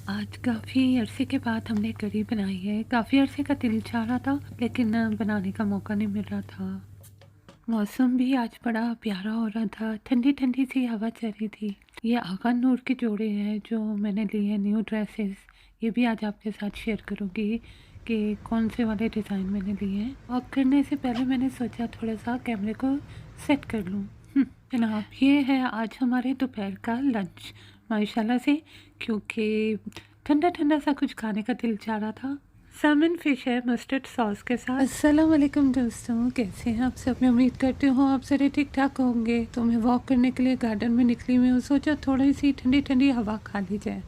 आज काफ़ी अरसे के बाद हमने कढ़ी बनाई है। काफ़ी अरसे का दिल चाह रहा था लेकिन बनाने का मौका नहीं मिल रहा था। मौसम भी आज बड़ा प्यारा हो रहा था, ठंडी-ठंडी सी हवा चल रही थी। ये आगा नूर के जोड़े हैं जो मैंने लिए हैं न्यू ड्रेसेस। ये भी आज आपके साथ शेयर करूँगी कि कौन से वाले डिज़ाइन मैंने लिए हैं। वॉक करने से पहले मैंने सोचा थोड़ा-सा कैमरे को सेट कर लूँ। जनाब, ये है आज हमारे दोपहर का लंच माशाल्लाह से, क्योंकि ठंडा-ठंडा सा कुछ खाने का दिल चाह रहा था। सैमन फ़िश है मस्टर्ड सॉस के साथ। अस्सलाम वालेकुम दोस्तों, कैसे हैं आप सब? मैं उम्मीद करती हूँ आप सारे ठीक-ठाक होंगे। तो मैं वॉक करने के लिए गार्डन में निकली हुई हूँ, सोचा थोड़ी सी ठंडी-ठंडी हवा खा ली जाए।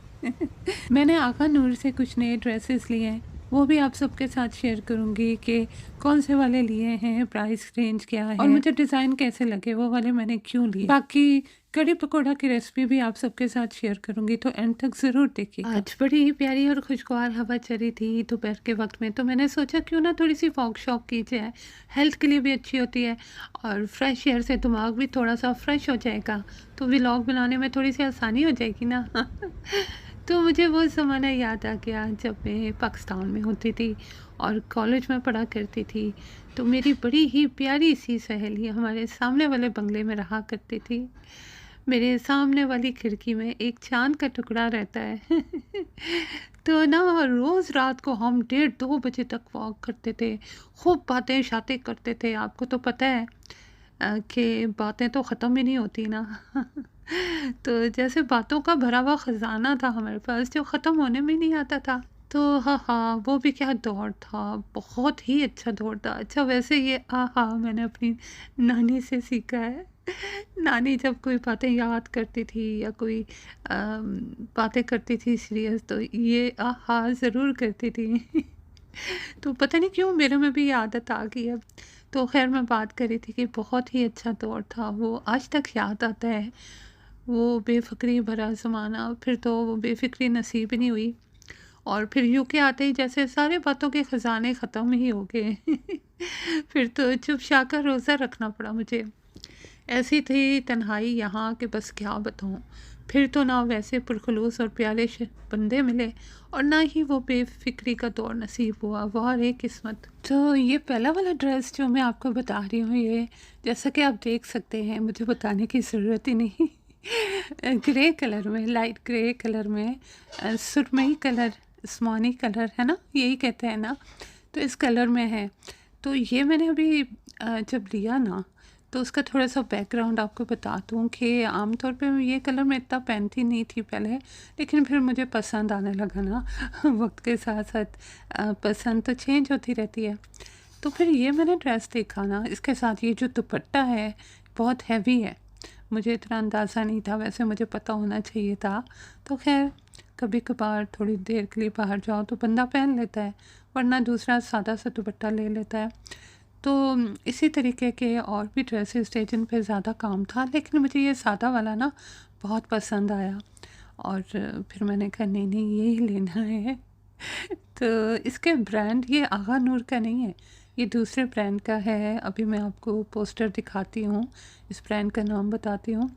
मैंने आगा नूर से कुछ नए ड्रेसेस लिए हैं, वो भी आप सबके साथ शेयर करूँगी कि कौन से वाले लिए हैं, प्राइस रेंज क्या है और मुझे डिज़ाइन कैसे लगे, वो वाले मैंने क्यों लिए। बाकी कढ़ी पकौड़ा की रेसिपी भी आप सबके साथ शेयर करूँगी, तो एंड तक ज़रूर देखिएगा। आज बड़ी ही प्यारी और खुशगवार हवा चली थी दोपहर के वक्त में, तो मैंने सोचा क्यों ना थोड़ी सी वॉक शॉक की जाए। हेल्थ के लिए भी अच्छी होती है और फ्रेश एयर से दिमाग भी थोड़ा सा फ्रेश हो जाएगा, तो व्लॉग बनाने में थोड़ी सी आसानी हो जाएगी ना। तो मुझे वो ज़माना याद आ गया जब मैं पाकिस्तान में होती थी और कॉलेज में पढ़ा करती थी। तो मेरी बड़ी ही प्यारी सी सहेली हमारे सामने वाले बंगले में रहा करती थी। मेरे सामने वाली खिड़की में एक चाँद का टुकड़ा रहता है। तो ना रोज़ रात को हम 1:30-2 बजे तक वॉक करते थे, खूब बातें-शातें करते थे। आपको तो पता है कि बातें तो ख़त्म ही नहीं होती ना। तो जैसे बातों का भरा हुआ ख़ज़ाना था हमारे पास जो ख़त्म होने में नहीं आता था। तो हाँ, वो भी क्या दौर था, बहुत ही अच्छा दौर था। अच्छा वैसे ये मैंने अपनी नानी से सीखा है। नानी जब कोई बातें याद करती थी या कोई बातें करती थी सीरियस, तो ये ज़रूर करती थी। तो पता नहीं क्यों मेरे में भी ये आदत आ गई अब। तो ख़ैर मैं बात कर रही थी कि बहुत ही अच्छा दौर था, वो आज तक याद आता है। वो बेफ़िक्री भरा ज़माना, फिर तो वो बेफ़िक्री नसीब ही नहीं हुई और फिर यूके आते ही जैसे सारे बातों के ख़ज़ाने ख़त्म ही हो गए। फिर तो चुप कर रोज़ा रखना पड़ा मुझे। ऐसी थी तन्हाई यहाँ कि बस क्या बताऊँ। फिर तो ना वैसे पुरखलूस और प्यारे बंदे मिले और ना ही वो बेफ़िक्री का दौर नसीब हुआ। वाह रे किस्मत। तो ये पहला वाला ड्रेस जो मैं आपको बता रही हूँ, ये जैसा कि आप देख सकते हैं, मुझे बताने की ज़रूरत ही नहीं। ग्रे कलर में, लाइट ग्रे कलर में, सुरमई कलर, आसमानी कलर है ना, यही कहते हैं ना, तो इस कलर में है। तो ये मैंने अभी जब लिया ना, तो उसका थोड़ा-सा बैकग्राउंड आपको बता दूँ कि आमतौर पे ये कलर मैं इतना पहनती नहीं थी पहले, लेकिन फिर मुझे पसंद आने लगा ना। वक़्त के साथ-साथ पसंद तो चेंज होती रहती है। तो फिर ये मैंने ड्रेस देखा ना, इसके साथ ये जो दुपट्टा है, बहुत हेवी है। मुझे इतना अंदाज़ा नहीं था, वैसे मुझे पता होना चाहिए था। तो ख़ैर कभी-कभार थोड़ी देर के लिए बाहर जाओ तो बंदा पहन लेता है, वरना दूसरा सादा-सा दुपट्टा ले लेता है। तो इसी तरीके के और भी ड्रेसेस थे जिन पे ज़्यादा काम था, लेकिन मुझे ये सादा वाला ना बहुत पसंद आया और फिर मैंने कहा नहीं यही लेना है। तो इसके ब्रांड ये आगा नूर का नहीं है, ये दूसरे ब्रांड का है। अभी मैं आपको पोस्टर दिखाती हूँ, इस ब्रांड का नाम बताती हूँ।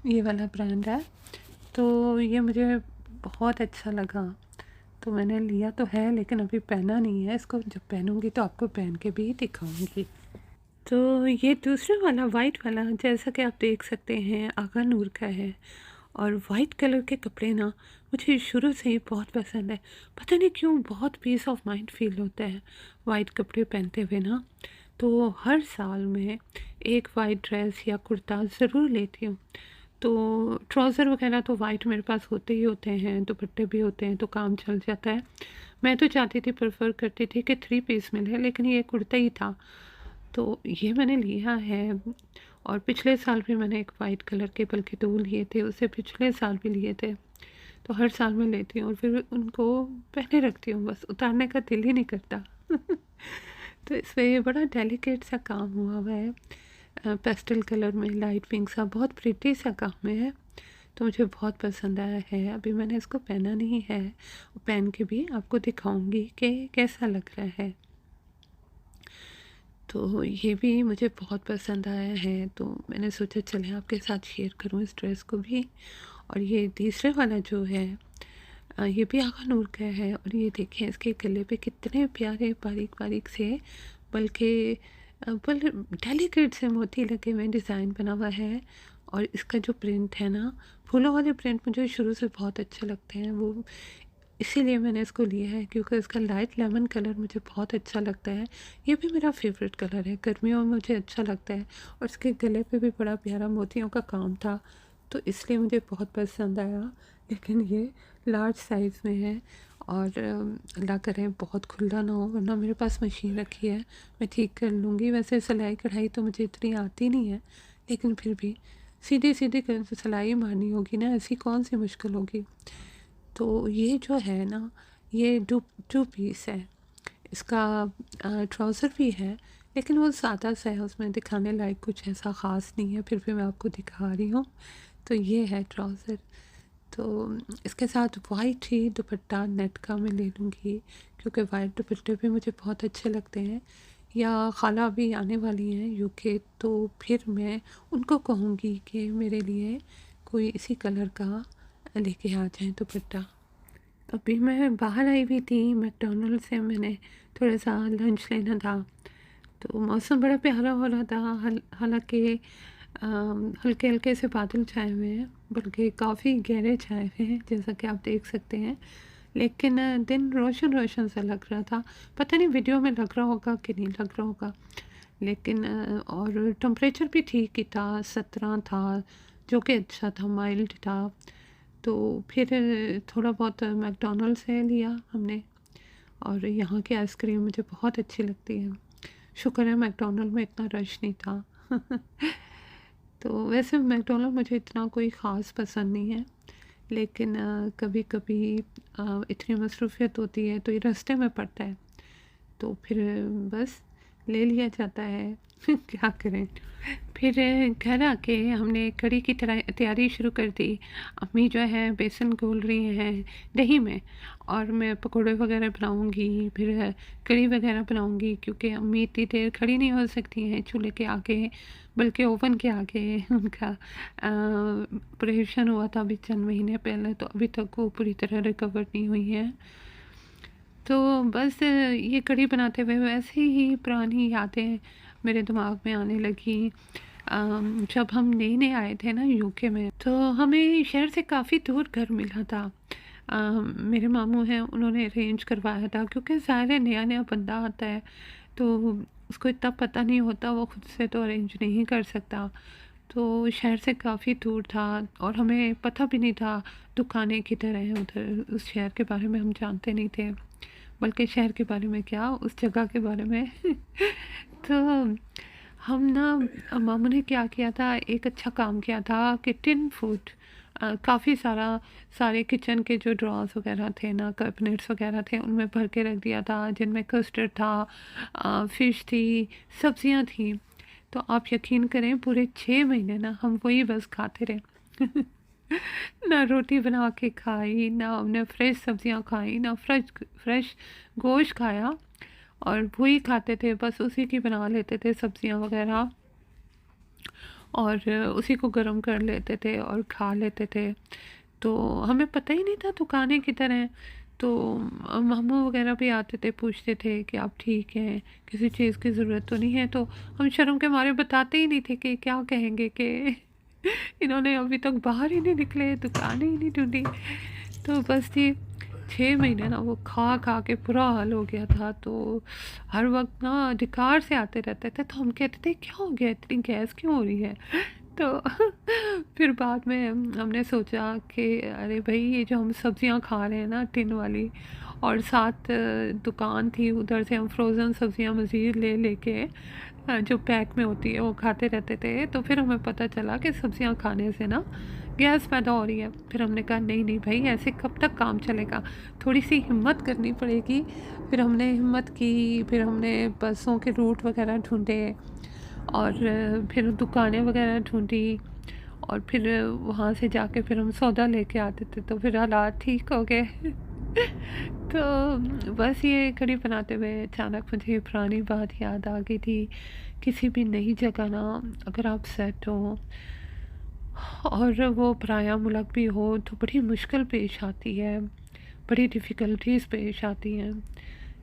ये वाला ब्रांड है, तो ये मुझे बहुत अच्छा लगा, तो मैंने लिया तो है लेकिन अभी पहना नहीं है। इसको जब पहनूँगी तो आपको पहन के भी दिखाऊँगी। तो ये दूसरा वाला वाइट वाला जैसा कि आप देख सकते हैं आगा नूर का है और वाइट कलर के कपड़े ना मुझे शुरू से ही बहुत पसंद है। पता नहीं क्यों बहुत पीस ऑफ माइंड फ़ील होता है वाइट कपड़े पहनते हुए ना। तो हर साल मैं एक वाइट ड्रेस या कुर्ता ज़रूर लेती हूँ। तो ट्राउज़र वगैरह तो वाइट मेरे पास होते ही होते हैं, दुपट्टे भी होते हैं, तो काम चल जाता है। मैं तो चाहती थी, प्रेफ़र करती थी कि 3 पीस मिले, लेकिन ये कुर्ता ही था, तो ये मैंने लिया है। और पिछले साल भी मैंने एक वाइट कलर के बल्कि 2 लिए थे, उससे पिछले साल भी लिए थे। तो हर साल मैं लेती हूँ और फिर उनको पहने रखती हूँ, बस उतारने का दिल ही नहीं करता। तो इसमें बड़ा डेलिकेट सा काम हुआ हुआ है, पेस्टल कलर में लाइट पिंक सा, बहुत प्रिटी सा काम है। तो मुझे बहुत पसंद आया है। अभी मैंने इसको पहना नहीं है, पहन के भी आपको दिखाऊंगी कि कैसा लग रहा है। तो ये भी मुझे बहुत पसंद आया है, तो मैंने सोचा चलें आपके साथ शेयर करूं इस ड्रेस को भी। और ये तीसरे वाला जो है ये भी आगा नूर का है और ये देखें इसके गले पे कितने प्यारे बारीक बारीक से, बल्कि बल डेलिकेट से मोती लगे हुए डिज़ाइन बना हुआ है। और इसका जो प्रिंट है ना, फूलों वाले प्रिंट मुझे शुरू से बहुत अच्छे लगते हैं, वो इसीलिए मैंने इसको लिया है क्योंकि इसका लाइट लेमन कलर मुझे बहुत अच्छा लगता है। ये भी मेरा फेवरेट कलर है, गर्मियों में मुझे अच्छा लगता है। और इसके गले पे भी बड़ा प्यारा मोतियों का काम था, तो इसलिए मुझे बहुत पसंद आया। लेकिन ये लार्ज साइज़ में है और अल्लाह करे बहुत खुला ना हो, वरना मेरे पास मशीन रखी है, मैं ठीक कर लूँगी। वैसे सिलाई कढ़ाई तो मुझे इतनी आती नहीं है, लेकिन फिर भी सीधी सीधी सिलाई मारनी होगी ना, ऐसी कौन सी मुश्किल होगी। तो ये जो है ना, ये टू पीस है। इसका ट्राउज़र भी है, लेकिन वो सादा सा है, उसमें दिखाने लायक कुछ ऐसा ख़ास नहीं है, फिर भी मैं आपको दिखा रही हूँ। तो ये है ट्राउज़र। तो इसके साथ वाइट ही दुपट्टा नेट का मैं ले लूँगी, क्योंकि वाइट दुपट्टे भी मुझे बहुत अच्छे लगते हैं। या खाला भी आने वाली हैं यूके, तो फिर मैं उनको कहूँगी कि मेरे लिए कोई इसी कलर का लेके आ जाएँ दुपट्टा। अभी मैं बाहर आई हुई थी मैकडॉनल्ड से, मैंने थोड़ा सा लंच लेना था, तो मौसम बड़ा प्यारा हो रहा था। हालांकि हल्के हल्के से बादल छाए हुए हैं, बल्कि काफ़ी गहरे छाए हुए हैं, जैसा कि आप देख सकते हैं। लेकिन दिन रोशन रोशन सा लग रहा था, पता नहीं वीडियो में लग रहा होगा कि नहीं लग रहा होगा। लेकिन और टेम्परेचर भी ठीक ही था, 17 था, जो कि अच्छा था, माइल्ड था। तो फिर थोड़ा बहुत मैकडॉनल्ड से लिया हमने, और यहाँ की आइसक्रीम मुझे बहुत अच्छी लगती है। शुक्र है मैकडॉनल्ड में इतना रश नहीं था। तो वैसे मैकडॉनल्ड मुझे इतना कोई ख़ास पसंद नहीं है, लेकिन कभी कभी इतनी मसरूफ़ियत होती है तो ये रास्ते में पड़ता है, तो फिर बस ले लिया जाता है। क्या करें। फिर घर आके हमने कढ़ी की तैयारी शुरू कर दी। अम्मी जो है बेसन घोल रही हैं दही में, और मैं पकोड़े वगैरह बनाऊंगी, फिर कढ़ी वगैरह बनाऊंगी, क्योंकि अम्मी इतनी देर खड़ी नहीं हो सकती हैं चूल्हे के आगे, बल्कि ओवन के आगे। उनका ऑपरेशन हुआ था अभी चंद महीने पहले, तो अभी तक वो पूरी तरह रिकवर नहीं हुई है। तो बस ये कढ़ी बनाते हुए वैसे ही पुरानी यादें मेरे दिमाग में आने लगी। जब हम नए-नए आए थे ना यूके में, तो हमें शहर से काफ़ी दूर घर मिला था। मेरे मामू हैं, उन्होंने अरेंज करवाया था, क्योंकि ज़ाहिर है नया-नया बंदा आता है, तो उसको इतना पता नहीं होता, वो खुद से तो अरेंज नहीं कर सकता। तो शहर से काफ़ी दूर था और हमें पता भी नहीं था दुकानें किधर हैं उधर, उस शहर के बारे में हम जानते नहीं थे, बल्कि शहर के बारे में क्या, उस जगह के बारे में। तो हम ना, मामू ने क्या किया था, एक अच्छा काम किया था कि टिन फूड काफ़ी सारे किचन के जो ड्रॉर्स वगैरह थे ना, कैबिनेट्स वगैरह थे, उनमें भर के रख दिया था, जिनमें कस्टर्ड था, फ़िश थी, सब्जियां थी। तो आप यकीन करें, पूरे 6 महीने ना हम वही बस खाते रहे। ना रोटी बना के खाई, ना हमने फ्रेश सब्जियां खाई, ना फ्रेश गोश्त खाया, और वही खाते थे, बस उसी की बना लेते थे सब्जियां वगैरह, और उसी को गर्म कर लेते थे और खा लेते थे। तो हमें पता ही नहीं था दुकानें किधर हैं। तो मामू वगैरह भी आते थे, पूछते थे कि आप ठीक हैं, किसी चीज़ की ज़रूरत तो नहीं है। तो हम शर्म के मारे बताते ही नहीं थे कि क्या कहेंगे कि इन्होंने अभी तक बाहर ही नहीं निकले, दुकानें ही नहीं ढूंढी। तो बस ये 6 महीने ना वो खा खा के बुरा हाल हो गया था। तो हर वक्त ना डकार से आते रहते थे, तो हम कहते थे क्या हो गया, इतनी गैस क्यों हो रही है। तो फिर बाद में हमने सोचा कि अरे भाई, ये जो हम सब्जियां खा रहे हैं ना टिन वाली, और साथ दुकान थी, उधर से हम फ्रोज़न सब्जियां मज़ीद ले लेके जो पैक में होती है वो खाते रहते थे। तो फिर हमें पता चला कि सब्जियां खाने से ना गैस पैदा हो रही है। फिर हमने कहा नहीं नहीं भाई, ऐसे कब तक काम चलेगा, थोड़ी सी हिम्मत करनी पड़ेगी। फिर हमने हिम्मत की, फिर हमने बसों के रूट वगैरह ढूंढे, और फिर दुकानें वगैरह ढूंढी, और फिर वहाँ से जाके फिर हम सौदा लेके आते थे, तो फिर हालात ठीक हो गए। तो बस ये कढ़ी बनाते हुए अचानक मुझे पुरानी बात याद आ गई थी। किसी भी नई जगह ना अगर आप सेट हो, और वो पराया मुल्क भी हो, तो बड़ी मुश्किल पेश आती है। बड़ी डिफ़िकल्टीज़ पेश आती हैं।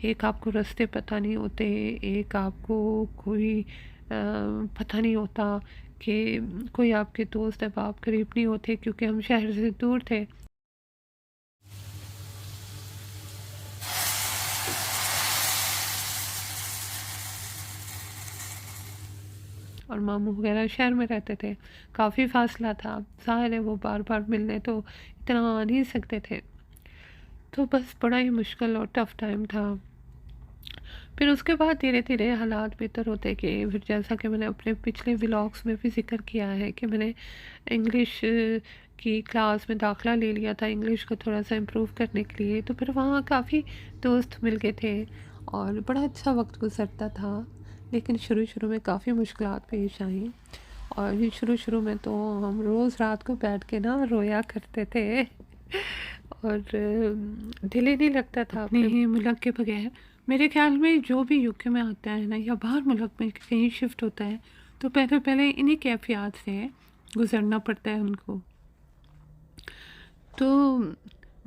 एक आपको रास्ते पता नहीं होते, एक आपको कोई पता नहीं होता कि कोई आपके दोस्त अहबाब करीब नहीं होते क्योंकि हम शहर से दूर थे। और मामू वगैरह शहर में रहते थे, काफ़ी फासला था, ज़ाहिर है वो बार-बार मिलने तो इतना आ नहीं सकते थे। तो बस बड़ा ही मुश्किल और टफ़ टाइम था। फिर उसके बाद धीरे-धीरे हालात बेहतर होते गए। फिर जैसा कि मैंने अपने पिछले व्लॉग्स में भी ज़िक्र किया है कि मैंने इंग्लिश की क्लास में दाखिला ले लिया था इंग्लिश को थोड़ा-सा इम्प्रूव करने के लिए। तो फिर वहाँ काफ़ी दोस्त मिल गए थे और बड़ा अच्छा वक़्त गुज़रता था। लेकिन शुरू-शुरू में काफ़ी मुश्किलात पेश आईं और ये शुरू-शुरू में तो हम रोज़ रात को बैठ के ना रोया करते थे और दिल ही नहीं लगता था अपने ही मुल्क के बगैर। मेरे ख़्याल में जो भी यूके में आता है ना या बाहर मुल्क में कहीं शिफ्ट होता है तो पहले इन्हीं कैफ़ियत से गुज़रना पड़ता है उनको। तो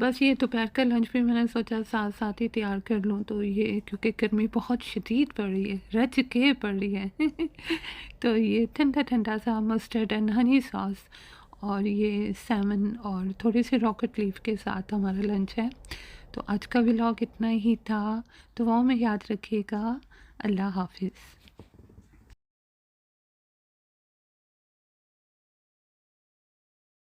बस ये दोपहर का लंच भी मैंने सोचा साथ-साथ ही तैयार कर लूँ, तो ये क्योंकि गर्मी बहुत शदीद पड़ रही है, रज के पड़ रही है। तो ये ठंडा-ठंडा सा मस्टर्ड एंड हनी सॉस और ये सैमन और थोड़ी-सी रॉकेट लीफ के साथ हमारा लंच है। तो आज का व्लॉग इतना ही था, दुआओं में याद रखिएगा। अल्लाह हाफ़िज़।